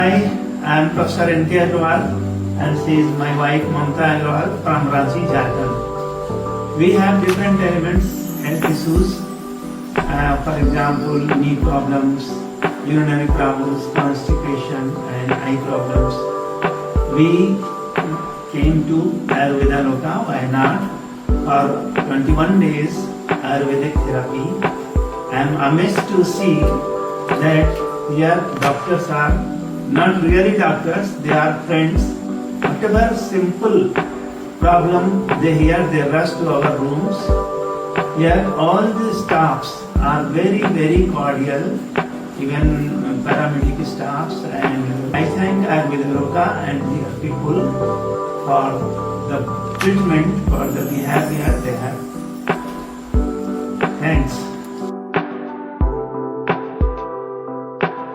I am Professor N.K. Agrawal and she is my wife Mamta Agrawal from Ranchi, Jharkhand. We have different elements, health issues, for example, knee problems, urinary problems, constipation and eye problems. We came to Ayurvedaloka, Wayanad for 21 days Ayurvedic therapy. I am amazed to see that here doctors are not really doctors, they are friends. Whatever simple problem they hear, they rush to our rooms. Here all the staffs are very, very cordial, even paramedic staffs, and I thank Ayurvedaloka and their people for the treatment, for the behavior they have. Thanks.